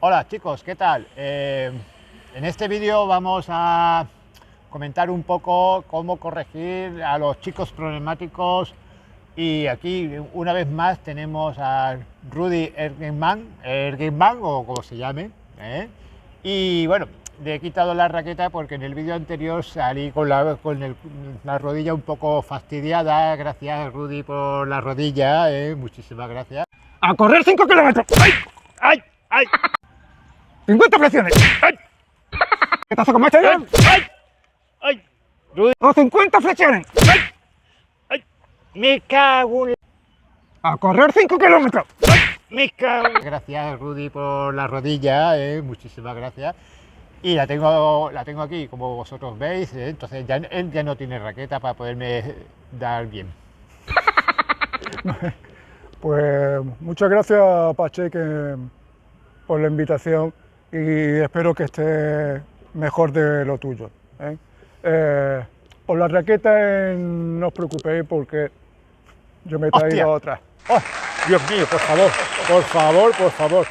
Hola chicos, ¿qué tal? En este vídeo vamos a comentar un poco cómo corregir a los chicos problemáticos y aquí una vez más tenemos a Rudy Ergenman o como se llame, ¿eh? Y bueno, le he quitado la raqueta porque en el vídeo anterior salí con la rodilla un poco fastidiada. Gracias Rudy por la rodilla, muchísimas gracias. ¡A correr 5 kilómetros! ¡Ay! ¡Ay! ¡Ay! 50 flexiones. ¡Ay! ¿Qué pasa con este? ¡Ay! ¡Ay! ¡Ay! Rudy. ¡O 50 flexiones! ¡Ay! ¡Ay! Me cago en... ¡A correr 5 kilómetros! ¡Ay! Me cago en... Gracias Rudy por la rodilla, muchísimas gracias. Y la tengo aquí, como vosotros veis, entonces él ya no tiene raqueta para poderme dar bien. Pues muchas gracias, Pacheque, por la invitación y espero que estés mejor de lo tuyo. Por la raqueta no os preocupéis porque yo me he traído otra. ¡Oh, Dios mío, por favor, por favor, por favor!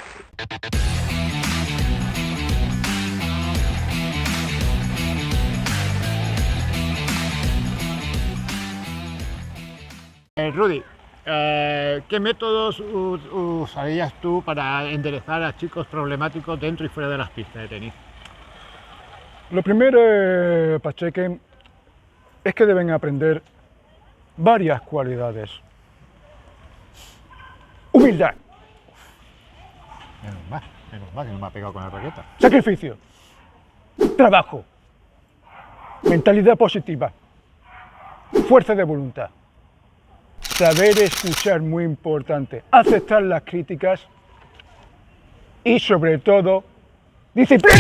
Rudy, ¿qué métodos usarías tú para enderezar a chicos problemáticos dentro y fuera de las pistas de tenis? Lo primero, Pacheque, es que deben aprender varias cualidades. Humildad. Menos mal que no me ha pegado con la raqueta. Sacrificio. Trabajo. Mentalidad positiva. Fuerza de voluntad. Saber escuchar, muy importante. Aceptar las críticas. Y sobre todo, disciplina.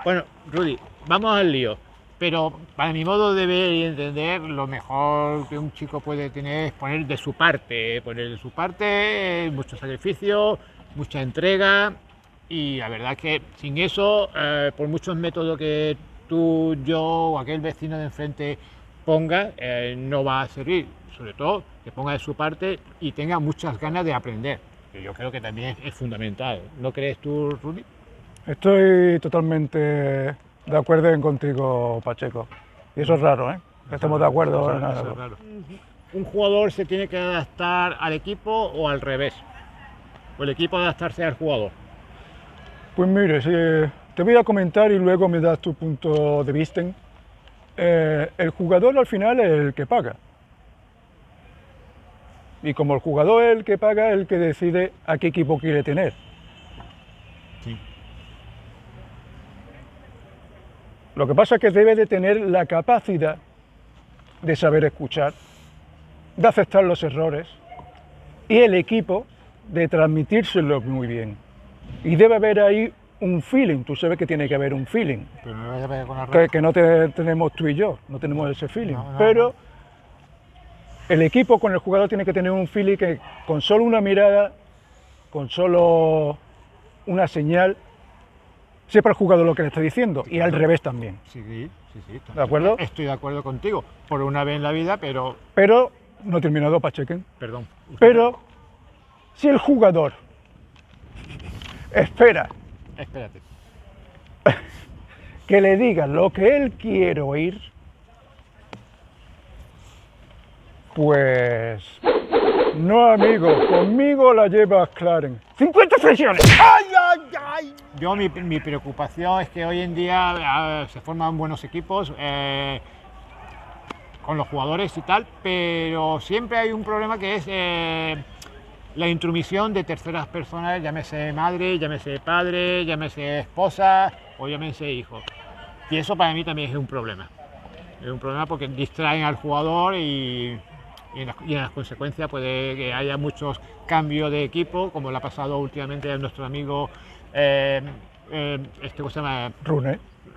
Bueno, Rudy, vamos al lío. Pero para mi modo de ver y entender, lo mejor que un chico puede tener es poner de su parte. Poner de su parte, mucho sacrificio, mucha entrega. Y la verdad que sin eso, por muchos métodos que tú, yo o aquel vecino de enfrente ponga, no va a servir. Sobre todo que ponga de su parte y tenga muchas ganas de aprender, que yo creo que también es fundamental. ¿No crees tú, Rudy? Estoy totalmente de acuerdo contigo, Pacheco. Y eso es raro, ¿eh? Que estemos de acuerdo en algo. Eso es raro. ¿Un jugador se tiene que adaptar al equipo o al revés? ¿O el equipo adaptarse al jugador? Pues mire, te voy a comentar y luego me das tu punto de vista. El jugador al final es el que paga. Y como el jugador es el que paga, es el que decide a qué equipo quiere tener. Sí. Lo que pasa es que debe de tener la capacidad de saber escuchar, de aceptar los errores y el equipo de transmitírselo muy bien. Y debe haber ahí un feeling, tú sabes que tiene que haber un feeling. Pero no vaya a pegar con la raqueta. Que no tenemos tú y yo, no tenemos ese feeling. No. Pero el equipo con el jugador tiene que tener un feeling que con solo una mirada, con solo una señal, sepa el jugador lo que le está diciendo y al revés también. Sí. ¿De acuerdo? Estoy de acuerdo contigo, por una vez en la vida, pero... Pero, no he terminado, Pacheco. Perdón. Pero, si el jugador espera Espérate. que le diga lo que él quiere oír, pues no, amigo, conmigo la llevas clara. 50 flexiones. ¡Ay! Yo mi preocupación es que hoy en día se forman buenos equipos con los jugadores y tal, pero siempre hay un problema que es la intromisión de terceras personas, llámese madre, llámese padre, llámese esposa o llámese hijo. Y eso para mí también es un problema. Es un problema porque distraen al jugador y en las consecuencias puede que haya muchos cambios de equipo, como le ha pasado últimamente a nuestro amigo, ¿cómo se llama?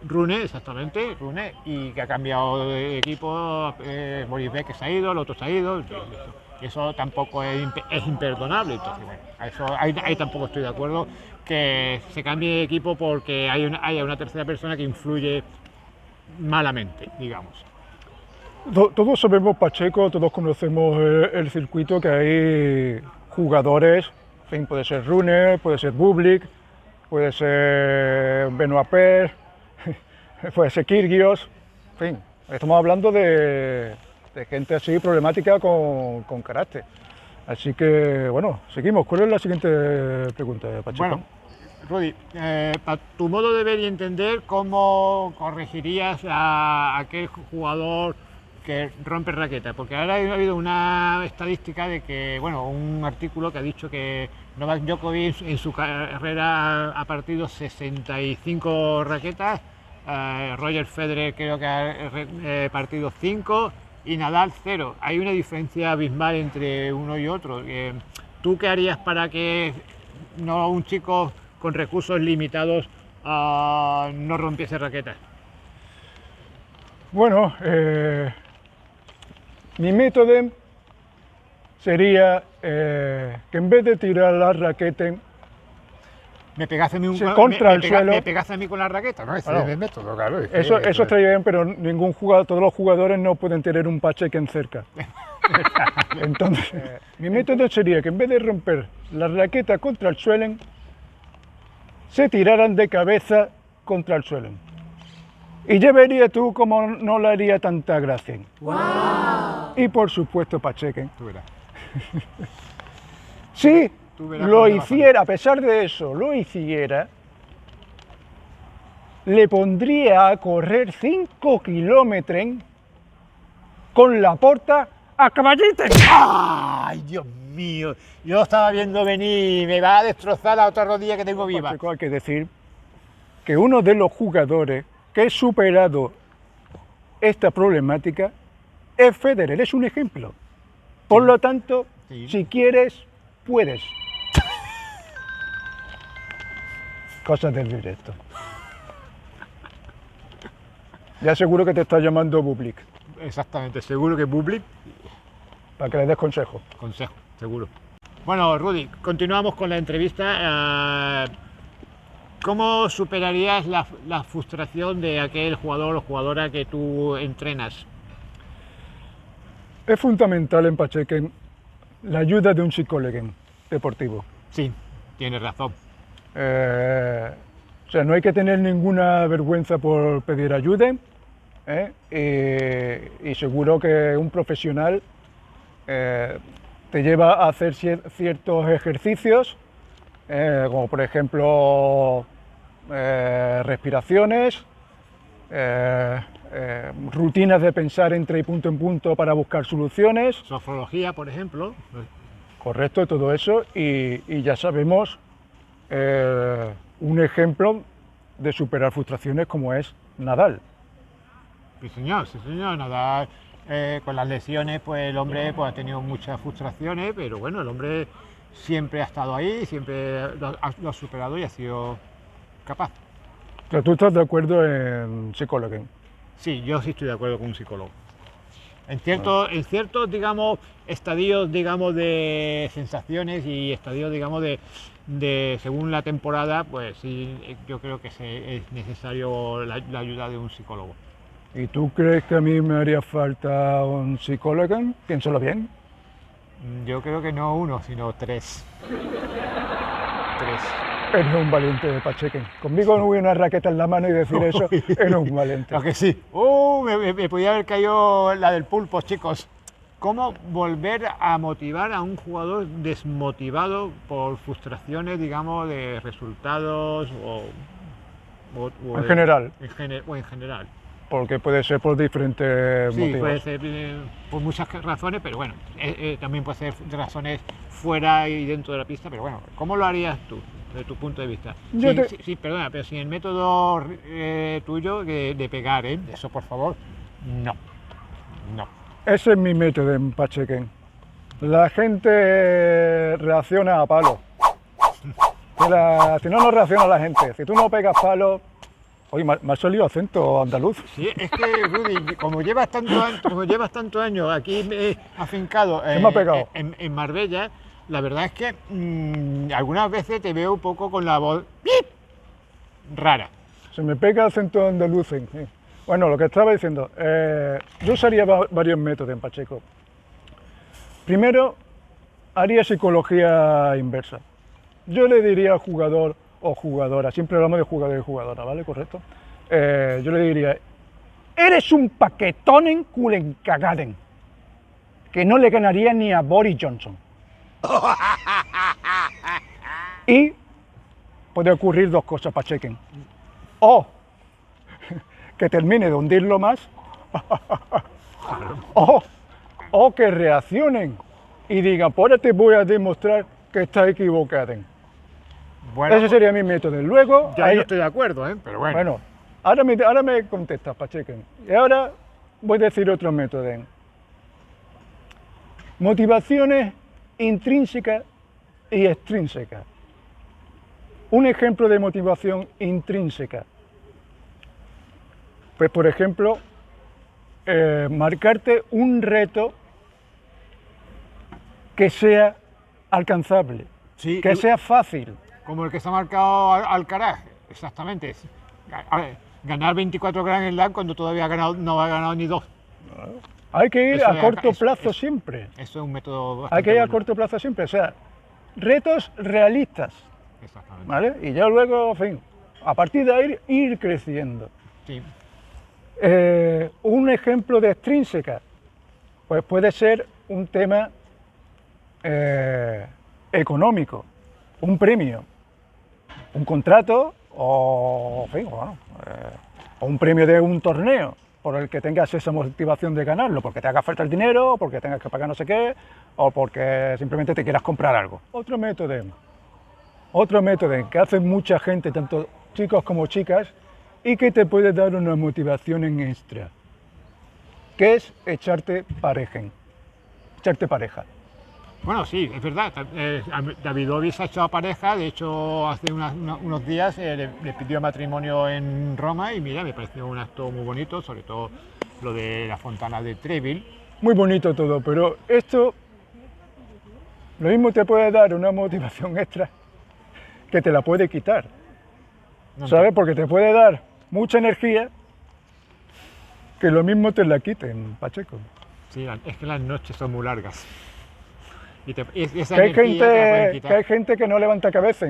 Rune, exactamente, Rune, y que ha cambiado de equipo, Boris Becker se ha ido, el otro se ha ido, y eso tampoco es imperdonable. Entonces, bueno, ahí tampoco estoy de acuerdo, que se cambie de equipo porque haya una tercera persona que influye malamente, digamos. Todos sabemos, Pacheco, todos conocemos el circuito, que hay jugadores, en fin, puede ser Rune, puede ser Bublik, puede ser Benoit Paire, puede ser Kyrgios, en fin, estamos hablando de gente así problemática con carácter. Así que, bueno, seguimos. ¿Cuál es la siguiente pregunta, Pacheco? Bueno, Rudy, para tu modo de ver y entender, ¿cómo corregirías a aquel jugador que rompe raqueta? Porque ahora ha habido una estadística de que, bueno, un artículo que ha dicho que Novak Djokovic en su carrera ha partido 65 raquetas, Roger Federer creo que ha partido 5 y Nadal 0. Hay una diferencia abismal entre uno y otro. ¿Tú qué harías para que no un chico con recursos limitados no rompiese raquetas? Bueno, mi método sería que en vez de tirar la raqueta, Me pegaste a mí contra el suelo. Me pegaste a mí con la raqueta, ¿no? Ese es el método, claro. Eso estaría bien, pero ningún jugador, todos los jugadores no pueden tener un Pacheco cerca. Entonces, mi método sería que en vez de romper la raqueta contra el suelo, se tiraran de cabeza contra el suelo. Y ya verías tú cómo no le haría tanta gracia. ¡Wow! Y por supuesto Pacheco. Tú verás. Sí, Tú verás lo cómo te va a hiciera, a pesar de eso, lo hiciera, le pondría a correr 5 kilómetros con la porta a caballete. ¡Ay, Dios mío! Yo lo estaba viendo venir, me va a destrozar la otra rodilla que tengo viva. Pacheco, hay que decir que uno de los jugadores que ha superado esta problemática es Federer, es un ejemplo. Por lo tanto, Sí. si quieres, puedes. Cosas del directo. Ya seguro que te está llamando Bublik, Exactamente, seguro que Bublik, para que le des consejo. consejo, seguro. Bueno, Rudy, continuamos con la entrevista. ¿Cómo superarías la frustración de aquel jugador o jugadora que tú entrenas? Es fundamental en Pacheco la ayuda de un psicólogo deportivo. Sí, tienes razón. O sea, no hay que tener ninguna vergüenza por pedir ayuda, y seguro que un profesional te lleva a hacer ciertos ejercicios, como por ejemplo respiraciones, rutinas de pensar entre y punto en punto para buscar soluciones. Sofrología, por ejemplo. Correcto, todo eso, y ya sabemos un ejemplo de superar frustraciones como es Nadal. Sí, señor, Nadal, con las lesiones, pues el hombre pues, ha tenido muchas frustraciones, pero bueno, el hombre siempre ha estado ahí, siempre lo ha superado y ha sido capaz. Pero tú estás de acuerdo en psicólogo. Sí, yo sí estoy de acuerdo con un psicólogo. En ciertos, digamos, estadios, digamos, de sensaciones y estadios, digamos, de según la temporada, pues sí, yo creo que es necesario la ayuda de un psicólogo. ¿Y tú crees que a mí me haría falta un psicólogo? Piénsalo bien. Yo creo que no uno, sino tres. Tres. Eres un valiente de Pacheco. Conmigo no hubo una raqueta en la mano y decir eso, eres un valiente. Lo que sí. Me podía haber caído la del pulpo, chicos. ¿Cómo volver a motivar a un jugador desmotivado por frustraciones, digamos, de resultados o En general, en general? porque puede ser por diferentes Sí, motivos. puede ser por muchas razones, pero bueno, también puede ser razones fuera y dentro de la pista, pero bueno, ¿cómo lo harías tú, desde tu punto de vista? Sí, perdona, pero sin el método tuyo de pegar, eso por favor, no. Ese es mi método en Pacheco. La gente reacciona a palo. Si no reacciona la gente. Si tú no pegas palo... Oye, me ha salido acento andaluz. Sí, es que Rudy, como llevas tantos años aquí afincado Se me ha pegado. en Marbella, la verdad es que algunas veces te veo un poco con la voz ¡pip! Rara. Se me pega acento andaluz. Sí. Bueno, lo que estaba diciendo, yo usaría varios métodos en Pacheco. Primero, haría psicología inversa. Yo le diría al jugador, o jugadora, siempre hablamos de jugador y jugadora, ¿vale? Correcto. Yo le diría, eres un paquetón en culencagaden, que no le ganaría ni a Boris Johnson. Y puede ocurrir dos cosas, Pachequen. O que termine de hundirlo más, o que reaccionen y digan, pues ahora te voy a demostrar que estás equivocado. Bueno, Ese sería mi método. Luego, yo ahí no estoy de acuerdo, ¿eh? Pero bueno. bueno, ahora me contestas, Pachequen. Y ahora voy a decir otro método. Motivaciones intrínsecas y extrínsecas. Un ejemplo de motivación intrínseca. Pues, por ejemplo, marcarte un reto que sea alcanzable, Sí, que sea fácil. como el que se ha marcado Alcaraz, exactamente. A ver, ganar 24 Grand Slam cuando todavía no ha ganado ni 2. Hay que ir Eso a es- corto eso- plazo eso- siempre. Eso es un método Hay bastante que ir a bueno. corto plazo siempre. O sea, retos realistas, Exactamente. ¿vale? Y ya luego, en fin, a partir de ahí ir creciendo. Sí. Un ejemplo de extrínseca, pues puede ser un tema económico, un premio, un contrato o, en fin, bueno, o un premio de un torneo por el que tengas esa motivación de ganarlo, porque te haga falta el dinero, o porque tengas que pagar no sé qué, o porque simplemente te quieras comprar algo. Otro método que hace mucha gente, tanto chicos como chicas, y que te puede dar una motivación en extra, que es echarte pareja. Bueno, sí, es verdad. David Ovi se ha echado pareja. De hecho, hace unos días le pidió matrimonio en Roma y mira, me pareció un acto muy bonito, sobre todo lo de la fontana de Trevi. Muy bonito todo, pero esto lo mismo te puede dar una motivación extra que te la puede quitar, No ¿sabes? Porque te puede dar mucha energía que lo mismo te la quiten, Pacheco. Sí, es que las noches son muy largas. Y esa Que hay, energía te la pueden gente, quitar. que hay gente que no levanta cabeza.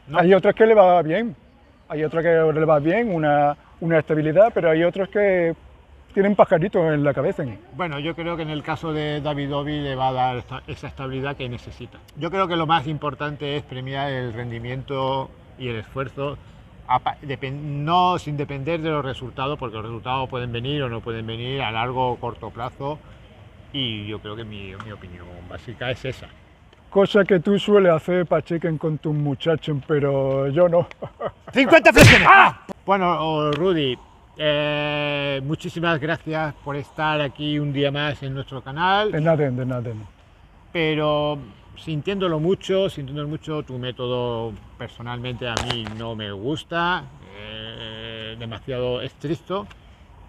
No. Hay otros que le va bien. Hay otros que le va bien, una estabilidad, pero hay otros que tienen pajaritos en la cabeza. Bueno, yo creo que en el caso de David Ovi le va a dar esa estabilidad que necesita. Yo creo que lo más importante es premiar el rendimiento y el esfuerzo, no sin depender de los resultados, porque los resultados pueden venir o no pueden venir a largo o corto plazo. Y yo creo que mi opinión básica es esa. Cosa que tú sueles hacer, Pachequen, con tus muchachos, pero yo no. 50 flexiones. ¡Ah! Bueno, Rudy, muchísimas gracias por estar aquí un día más en nuestro canal. De nada. Pero sintiéndolo mucho, tu método personalmente a mí no me gusta, demasiado estricto,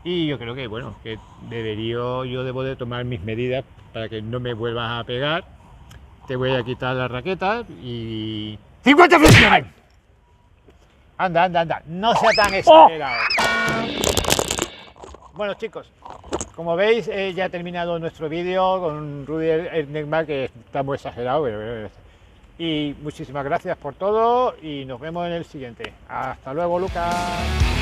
y yo creo que bueno, que yo debo de tomar mis medidas para que no me vuelvas a pegar. Te voy a quitar la raqueta y 50 flexiones. Anda, no sea tan exagerado. Bueno, chicos, como veis, ya ha terminado nuestro vídeo con Rudy Erdnechmark, que está muy exagerado, y muchísimas gracias por todo y nos vemos en el siguiente. Hasta luego, Lucas.